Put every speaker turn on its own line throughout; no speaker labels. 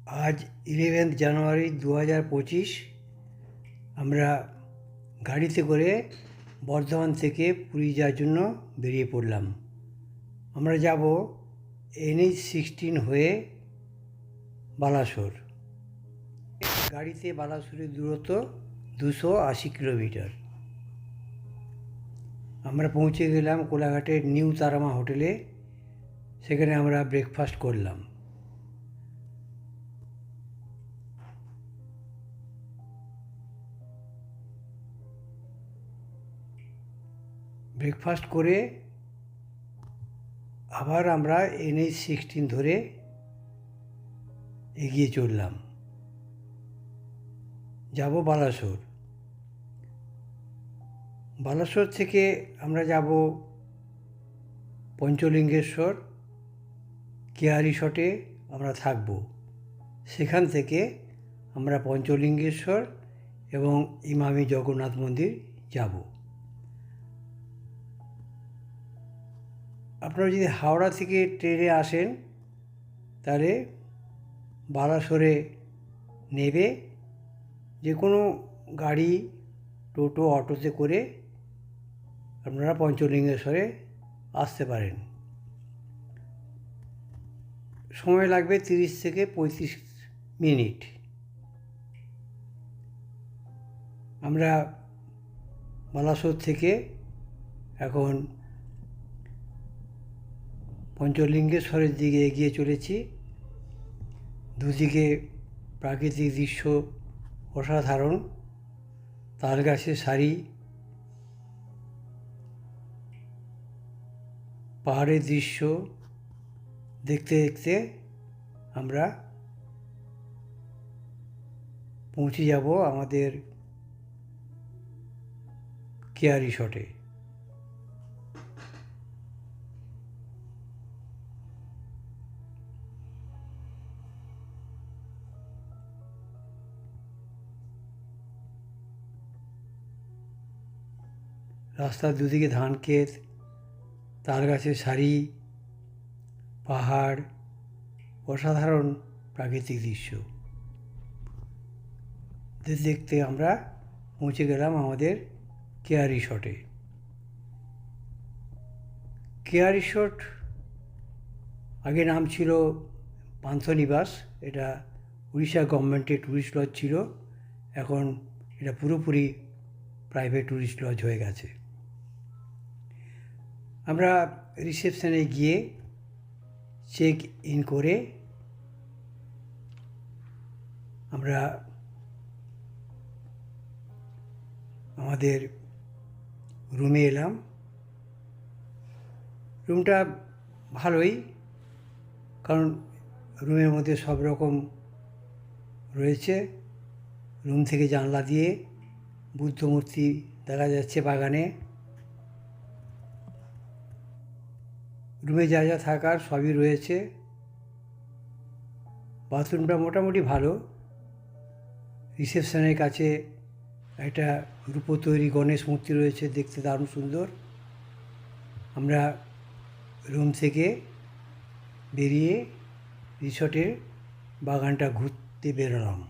আজ 11 জানুয়ারি 2025। আমরা গাড়িতে করে বর্ধমান থেকে পুরী যাওয়ার জন্য বেরিয়ে পড়লাম। আমরা যাব NH-16 হয়ে বালাসোর। গাড়িতে বালাসোরের দূরত্ব 280 কিলোমিটার। আমরা পৌঁছে গেলাম কোলাঘাটের নিউ তারামা হোটেলে। সেখানে আমরা ব্রেকফাস্ট করলাম। ব্রেকফাস্ট করে আবার আমরা NH-16 ধরে এগিয়ে চললাম, যাব বালাসোর। বালাসোর থেকে আমরা যাব পঞ্চলিঙ্গেশ্বর। কেয়া রিসর্টে আমরা থাকব। সেখান থেকে আমরা পঞ্চলিঙ্গেশ্বর এবং ইমামি জগন্নাথ মন্দির যাব। আপনারা যদি হাওড়া থেকে ট্রেনে আসেন তাহলে বালাসোরে নেবে যে কোনো গাড়ি, টোটো, অটোতে করে আপনারা পঞ্চলিঙ্গেশ্বরে আসতে পারেন। সময় লাগবে 30 থেকে 35 মিনিট। আমরা বালাসোর থেকে এখন পঞ্চলিঙ্গেশ্বরের দিকে এগিয়ে চলেছি। দুদিকে প্রাকৃতিক দৃশ্য অসাধারণ। তাল গাছের সারি, পাহাড়ের দৃশ্য দেখতে দেখতে আমরা পৌঁছে যাব আমাদের কেয়া রিসর্টে। রাস্তার দুদিকে ধান ক্ষেত, তাল গাছের সারি, পাহাড়, অসাধারণ প্রাকৃতিক দৃশ্য দেখতে আমরা পৌঁছে গেলাম আমাদের কেয়া রিসর্টে। কেয়া রিসর্ট আগে নাম ছিল পান্থনিবাস। এটা উড়িষ্যা গভর্নমেন্টের ট্যুরিস্ট লজ ছিল। এখন এটা পুরোপুরি প্রাইভেট ট্যুরিস্ট লজ হয়ে গেছে। আমরা রিসেপশনে গিয়ে চেক ইন করে আমরা আমাদের রুমে এলাম। রুমটা ভালোই, কারণ রুমের মধ্যে সব রকম রয়েছে। রুম থেকে জানলা দিয়ে বুদ্ধ মূর্তি দেখা যাচ্ছে বাগানে। রুমে যা যা থাকার সবই রয়েছে। বাথরুমটা মোটামুটি ভালো। রিসেপশনের কাছে একটা রূপো তৈরি গণেশ মূর্তি রয়েছে, দেখতে দারুণ সুন্দর। আমরা রুম থেকে বেরিয়ে রিসর্টের বাগানটা ঘুরতে বেরোলাম।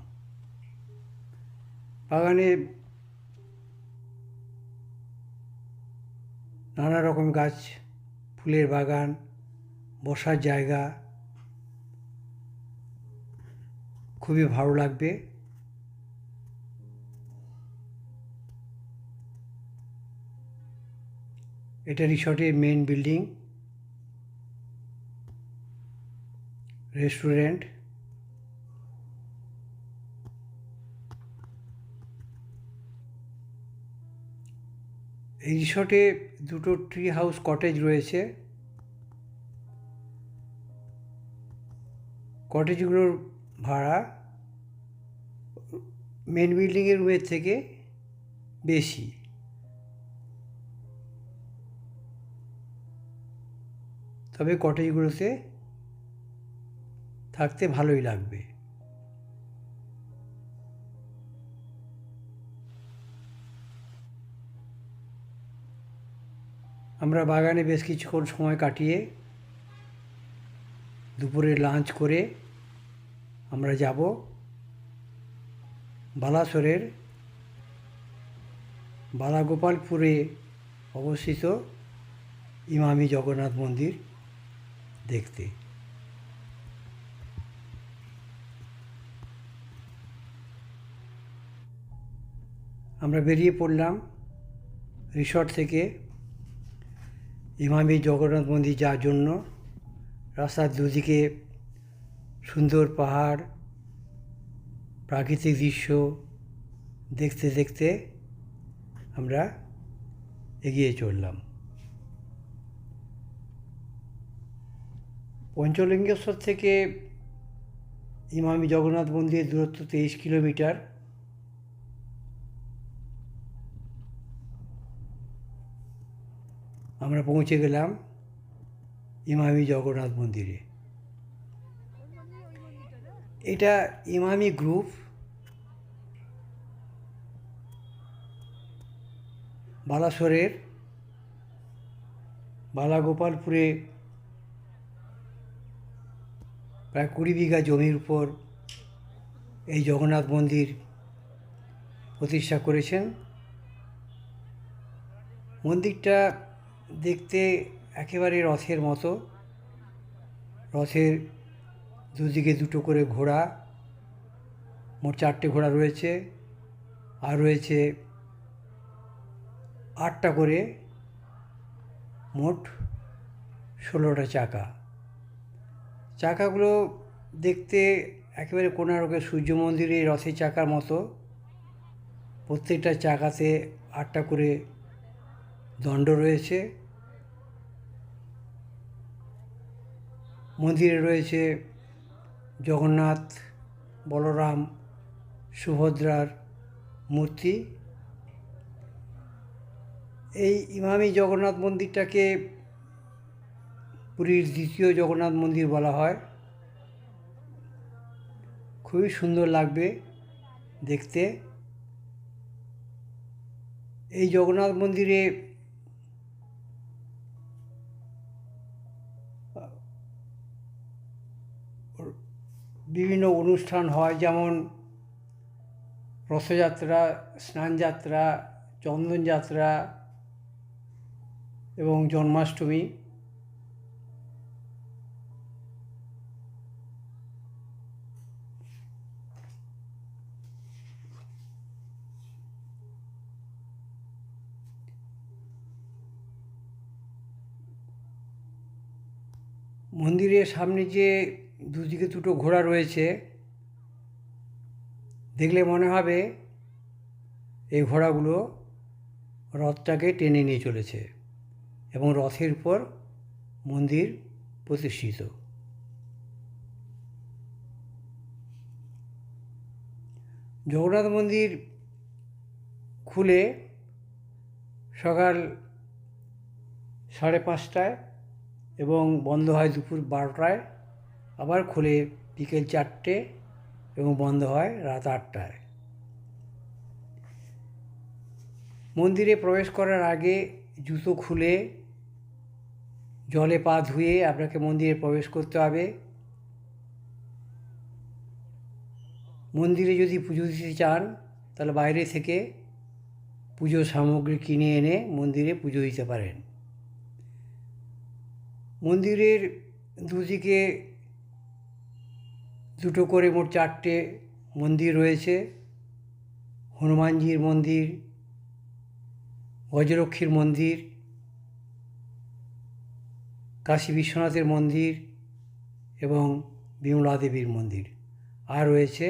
বাগানে নানা রকম গাছ, ফুলের বাগান, বসার জায়গা, খুবই ভালো লাগবে। এটা রিসর্টের মেন বিল্ডিং, রেস্টুরেন্ট। এই রিসর্টে দুটো ট্রি হাউস কটেজ রয়েছে। কটেজগুলোর ভাড়া মেন বিল্ডিংয়ের রুমের থেকে বেশি। তবে কটেজগুলোতে থাকতে ভালোই লাগবে। আমরা বাগানে বেশ কিছুক্ষণ সময় কাটিয়ে দুপুরে লাঞ্চ করে আমরা যাব বালাসোরের বালাগোপালপুরে অবস্থিত ইমামি জগন্নাথ মন্দির দেখতে। আমরা বেরিয়ে পড়লাম রিসর্ট থেকে ইমামি জগন্নাথ মন্দির যাওয়ার জন্য। রাস্তার দুদিকে সুন্দর পাহাড়, প্রাকৃতিক দৃশ্য দেখতে দেখতে আমরা এগিয়ে চললাম। পঞ্চলিঙ্গেশ্বর থেকে ইমামি জগন্নাথ মন্দিরের দূরত্ব 23 কিলোমিটার। আমরা পৌঁছে গেলাম ইমামি জগন্নাথ মন্দিরে। এটা ইমামি গ্রুপ বালাসোরের বালাগোপালপুরে প্রায় 20 বিঘা জমির উপর এই জগন্নাথ মন্দির প্রতিষ্ঠা করেছেন। মন্দিরটা দেখতে একেবারে রথের মতো। রথের দুদিকে দুটো করে ঘোড়া, মোট 4টে ঘোড়া রয়েছে, আর রয়েছে 8টা করে, মোট 16টা চাকা। চাকাগুলো দেখতে একেবারে কোণারকের সূর্য মন্দিরের রথের চাকার মতো। প্রত্যেকটা চাকাতে 8টা করে দণ্ড রয়েছে। মন্দিরে রয়েছে জগন্নাথ, বলরাম, সুভদ্রার মূর্তি। এই ইমামি জগন্নাথ মন্দিরটাকে পুরীর দ্বিতীয় জগন্নাথ মন্দির বলা হয়। খুবই সুন্দর লাগবে দেখতে। এই জগন্নাথ মন্দিরে বিভিন্ন অনুষ্ঠান হয়, যেমন রথযাত্রা, স্নানযাত্রা, চন্দনযাত্রা এবং জন্মাষ্টমী। মন্দিরের সামনে যে দুদিকে দুটো ঘোড়া রয়েছে, দেখলে মনে হবে এই ঘোড়াগুলো রথটাকে টেনে নিয়ে চলেছে এবং রথের উপর মন্দির প্রতিষ্ঠিত। জগন্নাথ মন্দির খুলে সকাল 5:30টায় এবং বন্ধ হয় দুপুর 12টায়। আবার খুলে বিকেল 4টে এবং বন্ধ হয় রাত 8টায়। মন্দিরে প্রবেশ করার আগে জুতো খুলে জলে পা ধুয়ে আপনাকে মন্দিরে প্রবেশ করতে হবে। মন্দিরে যদি পুজো দিতে চান তাহলে বাইরে থেকে পুজো সামগ্রী কিনে এনে মন্দিরে পুজো দিতে পারেন। মন্দিরের দুদিকে দুটো করে মোট 4টে মন্দির রয়েছে। হনুমানজির মন্দির, গজলক্ষ্মীর মন্দির, কাশী বিশ্বনাথের মন্দির এবং বিমলা দেবীর মন্দির, আর রয়েছে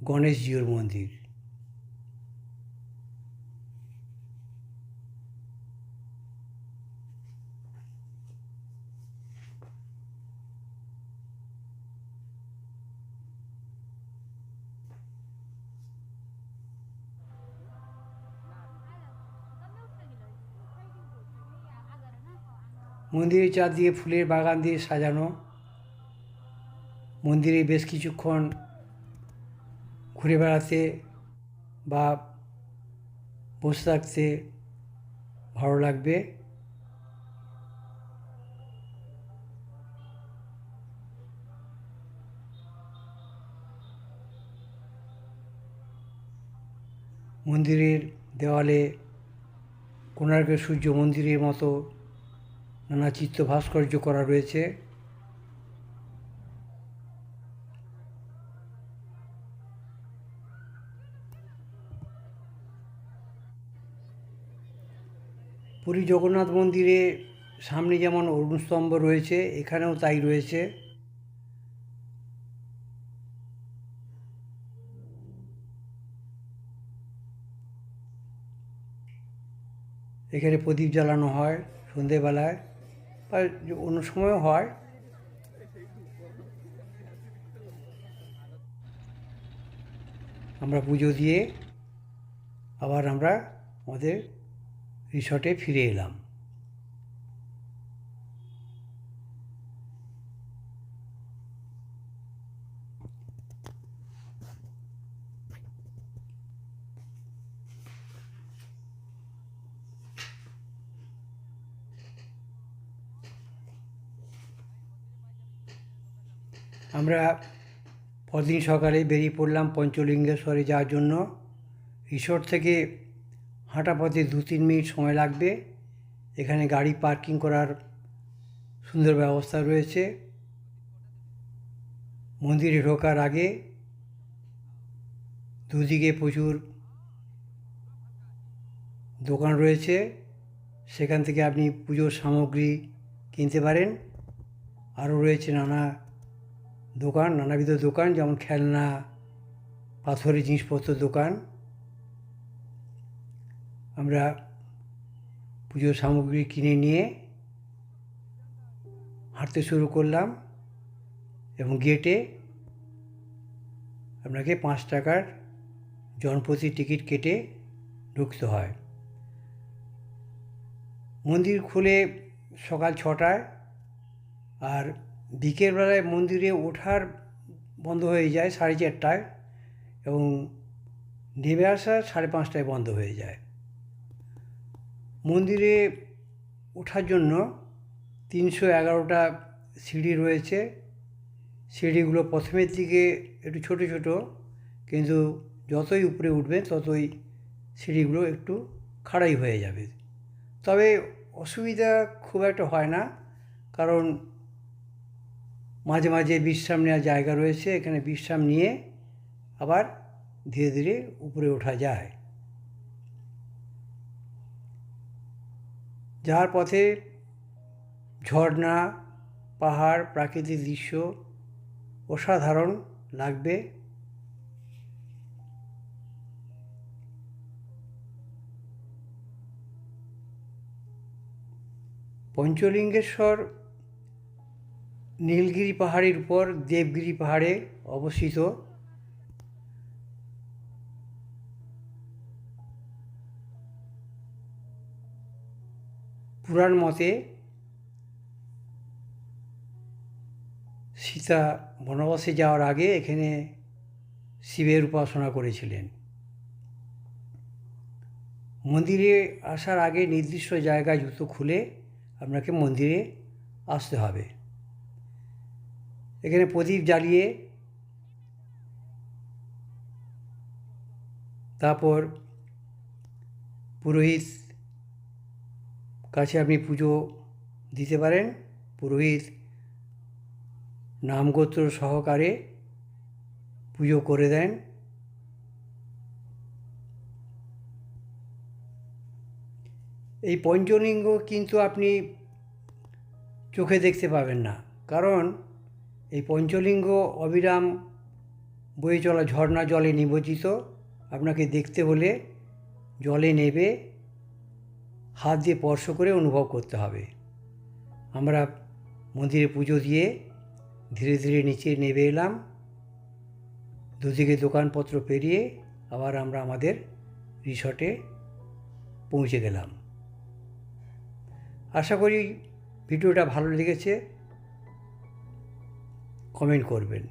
গণেশজিউর মন্দির। মন্দিরের চারদিকে ফুলের বাগান দিয়ে সাজানো। মন্দিরে বেশ কিছুক্ষণ ঘুরে বেড়াতে বা বসে থাকতে ভালো লাগবে। মন্দিরের দেওয়ালে কোণার্কের সূর্য মন্দিরের মতো নানা চিত্র ভাস্কর্য করা রয়েছে। পুরী জগন্নাথ মন্দিরে সামনে যেমন অরুণস্তম্ভ রয়েছে, এখানেও তাই রয়েছে। এখানে প্রদীপ জ্বালানো হয় সন্ধেবেলায়, বা অন্য সময়ও হয়। আমরা পুজো দিয়ে আবার আমরা আমাদের রিসর্টে ফিরে এলাম। আমরা পরদিন সকালে বেরিয়ে পড়লাম পঞ্চলিঙ্গেশ্বরে যাওয়ার জন্য। রিসর্ট থেকে হাঁটা পথে 2-3 মিনিট সময় লাগবে। এখানে গাড়ি পার্কিং করার সুন্দর ব্যবস্থা রয়েছে। মন্দিরে ঢোকার আগে দুদিকে প্রচুর দোকান রয়েছে, সেখান থেকে আপনি পুজোর সামগ্রী কিনতে পারেন। আরও রয়েছে নানাবিধ দোকান, যেমন খেলনা, পাথরের জিনিসপত্র দোকান। আমরা পুজোর সামগ্রী কিনে নিয়ে হাঁটতে শুরু করলাম এবং গেটে আপনাকে 5 টাকার জনপ্রতি টিকিট কেটে ঢুকতে হয়। মন্দির খুলে সকাল 6টায়, আর বিকেলবেলায় মন্দিরে ওঠার বন্ধ হয়ে যায় 4:30টায় এবং নেমে আসা 5:30টায় বন্ধ হয়ে যায়। মন্দিরে ওঠার জন্য 311টা সিঁড়ি রয়েছে। সিঁড়িগুলো প্রথমের দিকে একটু ছোট ছোট, কিন্তু যতই উপরে উঠবেন ততই সিঁড়িগুলো একটু খাড়াই হয়ে যাবে। তবে অসুবিধা খুব একটা হয় না, কারণ মাঝে মাঝে বিশ্রাম নেওয়ার জায়গা রয়েছে। এখানে বিশ্রাম নিয়ে আবার ধীরে ধীরে উপরে ওঠা যায়। যাওয়ার পথে ঝর্ণা, পাহাড়, প্রাকৃতিক দৃশ্য অসাধারণ লাগবে। পঞ্চলিঙ্গেশ্বর নীলগিরি পাহাড়ের উপর দেবগিরি পাহাড়ে অবস্থিত। পুরাণ মতে সীতা বনবাসে যাওয়ার আগে এখানে শিবের উপাসনা করেছিলেন। মন্দিরে আসার আগে নির্দিষ্ট জায়গায় জুতো খুলে আপনাকে মন্দিরে আসতে হবে। এখানে প্রদীপ জ্বালিয়ে তারপর পুরোহিত কাছে আপনি পুজো দিতে পারেন। পুরোহিত নামগোত্র সহকারে পুজো করে দেন। এই পঞ্চলিঙ্গ কিন্তু আপনি চোখে দেখতে পাবেন না, কারণ এই পঞ্চলিঙ্গ অবিরাম বয়ে চলা ঝর্ণা জলে নিমজ্জিত। আপনাকে দেখতে হলে জলে নেবে হাত দিয়ে স্পর্শ করে অনুভব করতে হবে। আমরা মন্দিরে পুজো দিয়ে ধীরে ধীরে নিচে নেমে এলাম। দুদিকে দোকানপত্র পেরিয়ে আবার আমরা আমাদের রিসর্টে পৌঁছে গেলাম। আশা করি ভিডিওটা ভালো লেগেছে। কমেন্ট করবেন।